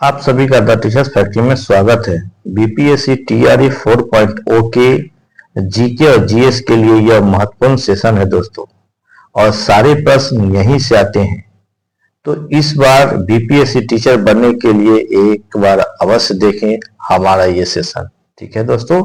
आप सभी का द टीचर्स फैक्ट्री में स्वागत है। बीपीएससी टीआरई 4.0 के जीके और जीएस के लिए यह महत्वपूर्ण सेशन है दोस्तों, और सारे प्रश्न यहीं से आते हैं। तो इस बार बीपीएससी टीचर बनने के लिए एक बार अवश्य देखें हमारा ये सेशन, ठीक है दोस्तों।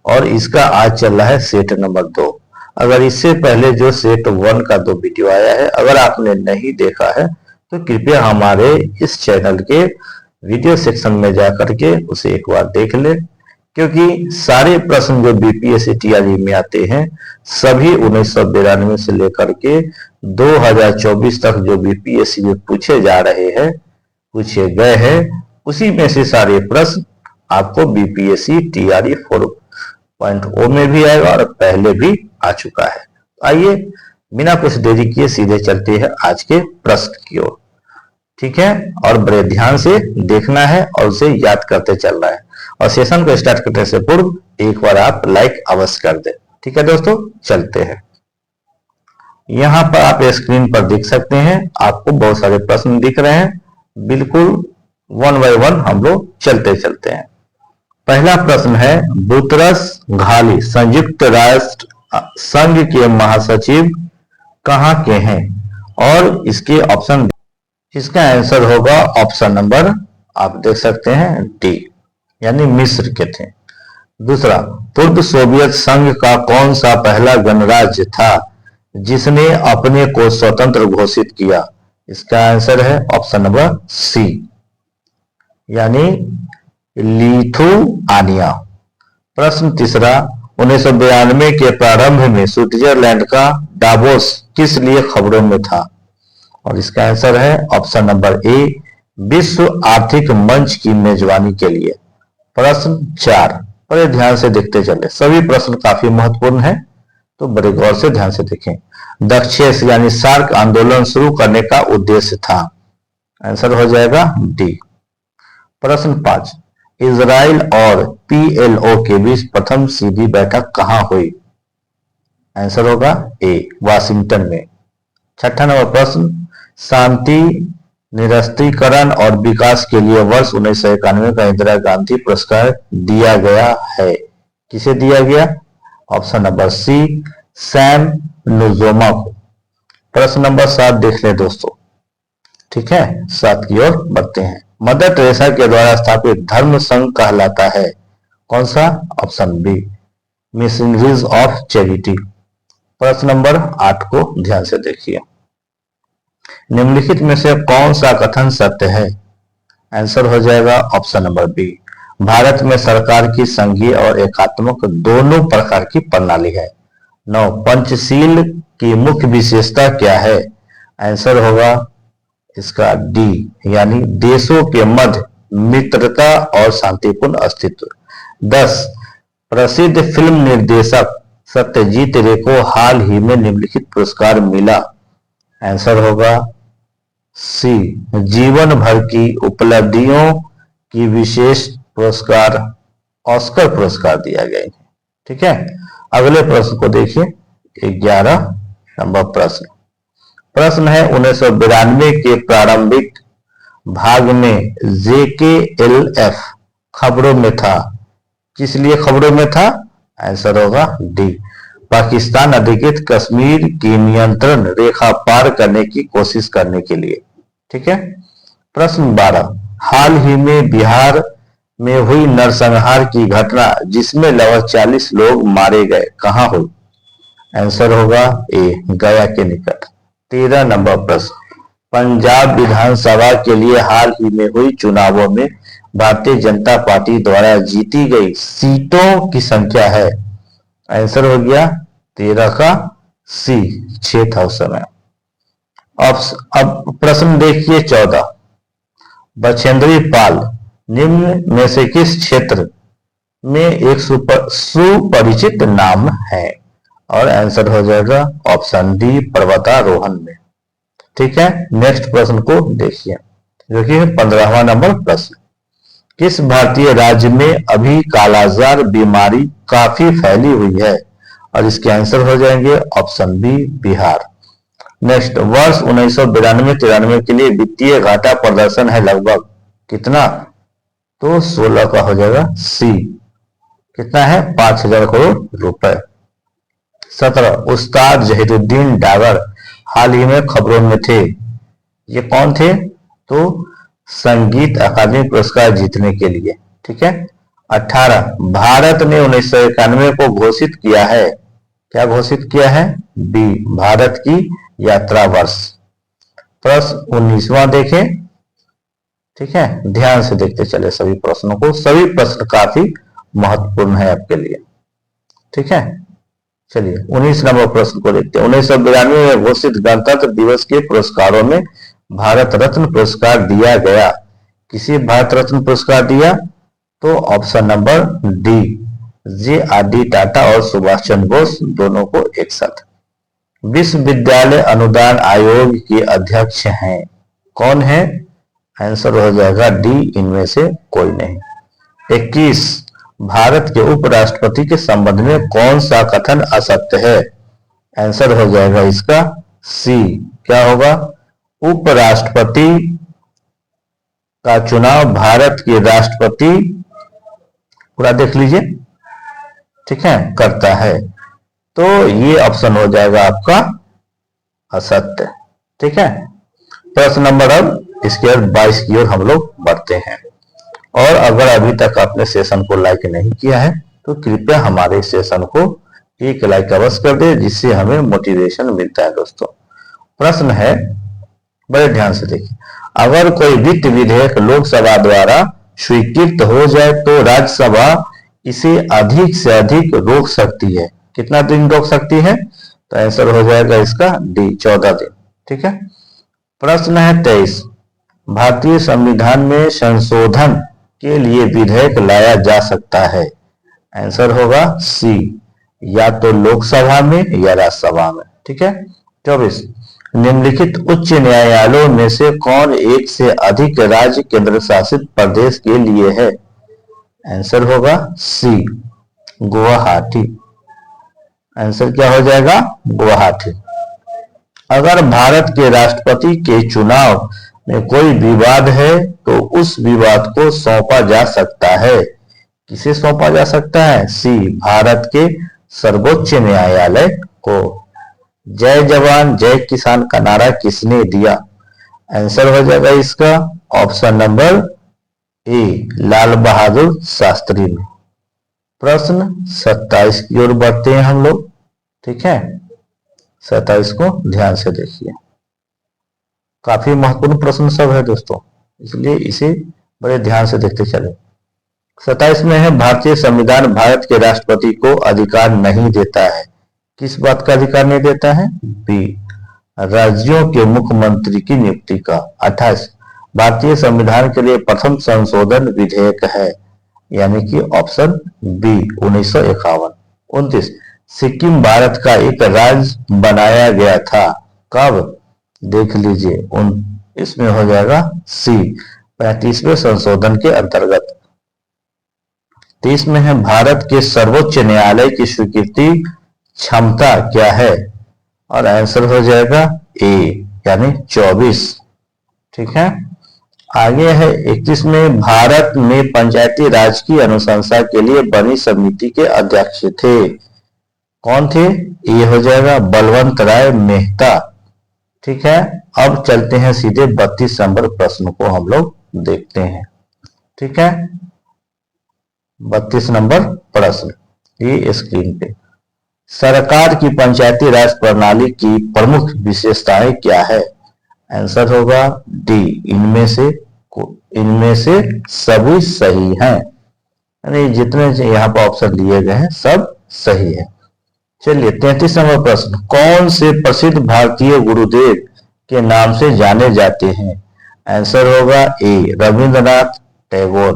और इसका आज चल रहा है सेट नंबर 2। अगर इससे पहले जो सेट 1 का 2 वीडियो आया है, अगर आपने नहीं देखा है तो कृपया हमारे इस चैनल के वीडियो सेक्शन में जाकर के उसे एक बार देख ले, क्योंकि सारे प्रश्न जो बीपीएससी टीआरई में आते हैं सभी 1992 से लेकर के 2024 तक जो बीपीएससी में पूछे जा रहे हैं, पूछे गए हैं, उसी में से सारे प्रश्न आपको बीपीएससी टीआरई 4.0 में भी आएगा और पहले भी आ चुका है। आइए बिना कुछ देरी किए सीधे चलते हैं आज के प्रश्न की ओर, ठीक है। और बड़े ध्यान से देखना है और उसे याद करते चलना है। और सेशन को स्टार्ट करने से पूर्व एक बार आप लाइक अवश्य कर दें, ठीक है दोस्तों। चलते हैं। यहां पर आप स्क्रीन पर देख सकते हैं, आपको बहुत सारे प्रश्न दिख रहे हैं। बिल्कुल 1 बाय 1 हम लोग चलते चलते हैं। पहला प्रश्न है, बुतरस घाली संयुक्त राष्ट्र संघ के महासचिव कहां के हैं? और इसके ऑप्शन, इसका आंसर होगा ऑप्शन नंबर, आप देख सकते हैं, डी, यानी मिस्र के थे। दूसरा, पूर्व सोवियत संघ का कौन सा पहला गणराज्य था जिसने अपने को स्वतंत्र घोषित किया? इसका आंसर है ऑप्शन नंबर सी, यानी लिथुआनिया। प्रश्न तीसरा, 1992 के प्रारंभ में स्विट्जरलैंड का डावोस किस लिए खबरों में था? और इसका आंसर है ऑप्शन नंबर ए, विश्व आर्थिक मंच की मेजबानी के लिए। प्रश्न 4, बड़े ध्यान से देखते चले, सभी प्रश्न काफी महत्वपूर्ण हैं, तो बड़े गौर से ध्यान से देखें। दक्षेस यानी सार्क आंदोलन शुरू करने का उद्देश्य था? आंसर हो जाएगा डी। प्रश्न 5, इजराइल और पीएलओ के बीच प्रथम सीधी बैठक कहां हुई? आंसर होगा ए, वाशिंगटन में। छठा नंबर प्रश्न, शांति, निरस्त्रीकरण और विकास के लिए वर्ष 1991 का इंदिरा गांधी पुरस्कार दिया गया है। किसे दिया गया? ऑप्शन नंबर सी, सैम नुजोमा को। प्रश्न नंबर 7 देख ले दोस्तों, ठीक है। 7 की ओर बढ़ते हैं। मदर टेरेसा के द्वारा स्थापित धर्म संघ कहलाता है? कौन सा? Option B, missionaries of charity. प्रश्न नंबर 8 को ध्यान से देखिए। निम्नलिखित में से कौन सा कथन सत्य है? आंसर हो जाएगा ऑप्शन नंबर बी, भारत में सरकार की संघीय और एकात्मक दोनों प्रकार की प्रणाली है। 9, पंचशील की मुख्य विशेषता क्या है? आंसर होगा इसका डी, यानी देशों के मध्य मित्रता और शांतिपूर्ण अस्तित्व। 10, प्रसिद्ध फिल्म निर्देशक सत्यजीत रे को हाल ही में निम्नलिखित पुरस्कार मिला? आंसर होगा सी, जीवन भर की उपलब्धियों की विशेष पुरस्कार, ऑस्कर पुरस्कार दिया गया है, ठीक है। अगले प्रश्न को देखिए, 11 नंबर प्रश्न। प्रश्न है, 1992 के प्रारंभिक भाग में JKLF खबरों में था? किस लिए खबरों में था? आंसर होगा डी, पाकिस्तान अधिकृत कश्मीर की नियंत्रण रेखा पार करने की कोशिश करने के लिए, ठीक है। प्रश्न 12, हाल ही में बिहार में हुई नरसंहार की घटना जिसमें लगभग 40 लोग मारे गए कहां हुई? आंसर होगा ए, गया के निकट। 13 नंबर प्रश्न, पंजाब विधानसभा के लिए हाल ही में हुई चुनावों में भारतीय जनता पार्टी द्वारा जीती गई सीटों की संख्या है? आंसर हो गया 13 का सी, 6 था उस समय। अब प्रश्न देखिए 14, बछेंद्री पाल निम्न में से किस क्षेत्र में एक सुपरिचित नाम है? और आंसर हो जाएगा ऑप्शन डी, पर्वतारोहण में, ठीक है। नेक्स्ट प्रश्न को देखिए, जो कि 15वां नंबर प्रश्न, किस भारतीय राज्य में अभी कालाजार बीमारी काफी फैली हुई है? और इसके आंसर हो जाएंगे ऑप्शन बी, बिहार। नेक्स्ट, वर्ष 1992-93 के लिए वित्तीय घाटा प्रदर्शन है लगभग कितना, तो 16 का हो जाएगा सी। कितना है, 5,000 करोड़ रुपए। 17 उस्ताद जहीरुद्दीन डागर हाल ही में खबरों में थे। ये कौन थे, तो संगीत अकादमी पुरस्कार जीतने के लिए। ठीक है। 18 भारत ने 1991 को घोषित किया है। क्या घोषित किया है, बी भारत की यात्रा वर्ष। प्रश्न 19वां देखें। ठीक है, ध्यान से देखते चले सभी प्रश्नों को, सभी प्रश्न काफी महत्वपूर्ण है आपके लिए। ठीक है, चलिए 19 नंबर प्रश्न को देखते हैं। 1992 में घोषित गणतंत्र दिवस के पुरस्कारों में भारत रत्न पुरस्कार दिया गया। किसे भारत रत्न पुरस्कार दिया, तो option number D JRD. Tata और सुभाष चंद्र बोस दोनों को एक साथ। विश्वविद्यालय अनुदान आयोग के अध्यक्ष हैं, कौन है, आंसर हो जाएगा डी इनमें से कोई नहीं। 21 भारत के उपराष्ट्रपति के संबंध में कौन सा कथन असत्य है, आंसर हो जाएगा इसका सी। क्या होगा, उपराष्ट्रपति का चुनाव भारत के राष्ट्रपति, पूरा देख लीजिए, ठीक है, करता है। तो ये ऑप्शन हो जाएगा आपका असत्य। ठीक है। प्रश्न नंबर अब इसके 22 की ओर हम लोग बढ़ते हैं। और अगर अभी तक आपने सेशन को लाइक नहीं किया है तो कृपया हमारे सेशन को एक लाइक अवश्य कर दे, जिससे हमें मोटिवेशन मिलता है। दोस्तों प्रश्न है, बड़े ध्यान से देखिए, अगर कोई वित्त विधेयक लोकसभा द्वारा स्वीकृत हो जाए तो राज्यसभा इसे अधिक से अधिक रोक सकती है। कितना दिन रोक सकती है, तो आंसर हो जाएगा इसका डी 14 दिन। ठीक है। प्रश्न है 23 भारतीय संविधान में संशोधन के लिए विधेयक लाया जा सकता है, आंसर होगा सी, या तो लोकसभा में या राज्यसभा में। ठीक है। 24 निम्नलिखित उच्च न्यायालयों में से कौन एक से अधिक राज्य केंद्र शासित प्रदेश के लिए है, आंसर होगा सी गुवाहाटी। आंसर क्या हो जाएगा, गुवाहाटी। अगर भारत के राष्ट्रपति के चुनाव में कोई विवाद है तो उस विवाद को सौंपा जा सकता है। किसे सौंपा जा सकता है, सी भारत के सर्वोच्च न्यायालय को। जय जवान जय किसान का नारा किसने दिया, आंसर हो जाएगा इसका option number A Lal Bahadur Shastri ने। प्रश्न 27 की ओर बढ़ते हैं हम लोग। ठीक है, 27 को ध्यान से देखिए, काफी महत्वपूर्ण प्रश्न सब है दोस्तों, इसलिए इसे बड़े ध्यान से देखते चले। 27 में है भारतीय संविधान भारत के राष्ट्रपति को अधिकार नहीं देता है। किस बात का अधिकार नहीं देता है, बी राज्यों के मुख्यमंत्री की नियुक्ति का। 28 भारतीय संविधान के लिए प्रथम संशोधन विधेयक है, यानी कि ऑप्शन बी 1951। 29 सिक्किम भारत का एक राज्य बनाया गया था, कब, देख लीजिए, इसमें हो जाएगा सी 35वें संशोधन के अंतर्गत। 30 में है भारत के सर्वोच्च न्यायालय की स्वीकृति क्षमता क्या है, और आंसर हो जाएगा ए यानी 24। ठीक है। आगे है 31 में भारत में पंचायती राज की अनुशंसा के लिए बनी समिति के अध्यक्ष थे, कौन थे, ये हो जाएगा बलवंत राय मेहता। ठीक है। अब चलते हैं सीधे 32 नंबर प्रश्न को हम लोग देखते हैं। ठीक है, 32 नंबर प्रश्न ये स्क्रीन पे, सरकार की पंचायती राज प्रणाली की प्रमुख विशेषताएं क्या है, आंसर होगा डी इनमें से सभी सही हैं, यानी जितने यहाँ पर ऑप्शन दिए गए हैं सब सही है। चलिए 33 नंबर प्रश्न, कौन से प्रसिद्ध भारतीय गुरुदेव के नाम से जाने जाते हैं, आंसर होगा ए रविंद्रनाथ टैगोर।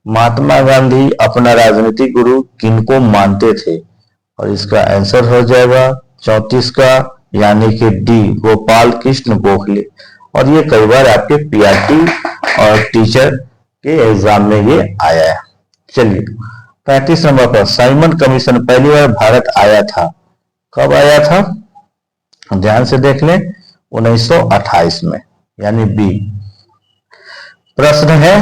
महात्मा गांधी अपना राजनीतिक गुरु किनको मानते थे, और इसका आंसर हो जाएगा 34 का, यानी कि डी गोपाल कृष्ण गोखले। और ये कई बार आपके पीआरटी और टीचर के एग्जाम में ये आया है। चलिए 35 नंबर पर, साइमन कमीशन पहली बार भारत आया था, कब आया था, ध्यान से देख लें, 1928 में, यानी बी। प्रश्न है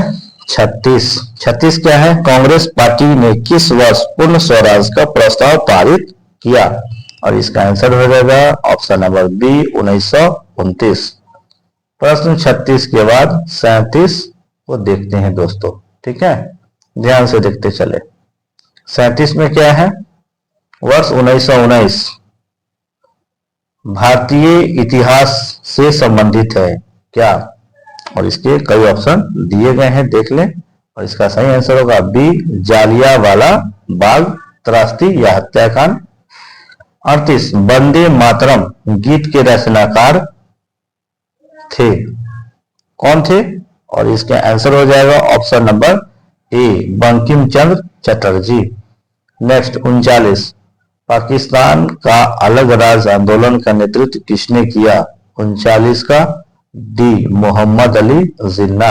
36। 36 क्या है? कांग्रेस पार्टी ने किस वर्ष पूर्ण स्वराज का प्रस्ताव पारित किया? और इसका आंसर हो जाएगा ऑप्शन नंबर बी 1929। प्रश्न 36 के बाद 37 को देखते हैं दोस्तों, ठीक है, ध्यान से देखते चले। 37 में क्या है? वर्ष 1919 भारतीय इतिहास से संबंधित है क्या? और इसके कई ऑप्शन दिए गए हैं, देख लें। और इसका सही आंसर होगा बी जालियांवाला बाग त्रासदी या हत्याकांड। 38 वंदे मातरम गीत के रचनाकार थे, कौन थे? और इसका आंसर हो जाएगा option number A Bankim Chandra Chatterjee. Next 39 Pakistan का अलग राज्य आंदोलन का नेतृत्व किसने किया? 39 का डी मोहम्मद अली जिन्ना।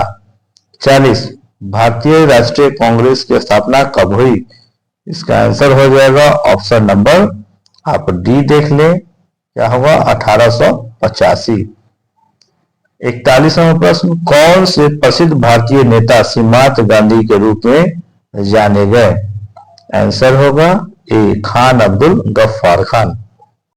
40 भारतीय राष्ट्रीय कांग्रेस की स्थापना कब हुई? इसका आंसर हो जाएगा ऑप्शन नंबर, आप डी देख लें, क्या होगा 1885। 41वां प्रश्न कौन से प्रसिद्ध भारतीय नेता सीमांत गांधी के रूप में जाने गए? आंसर होगा ए खान अब्दुल गफ्फार खान।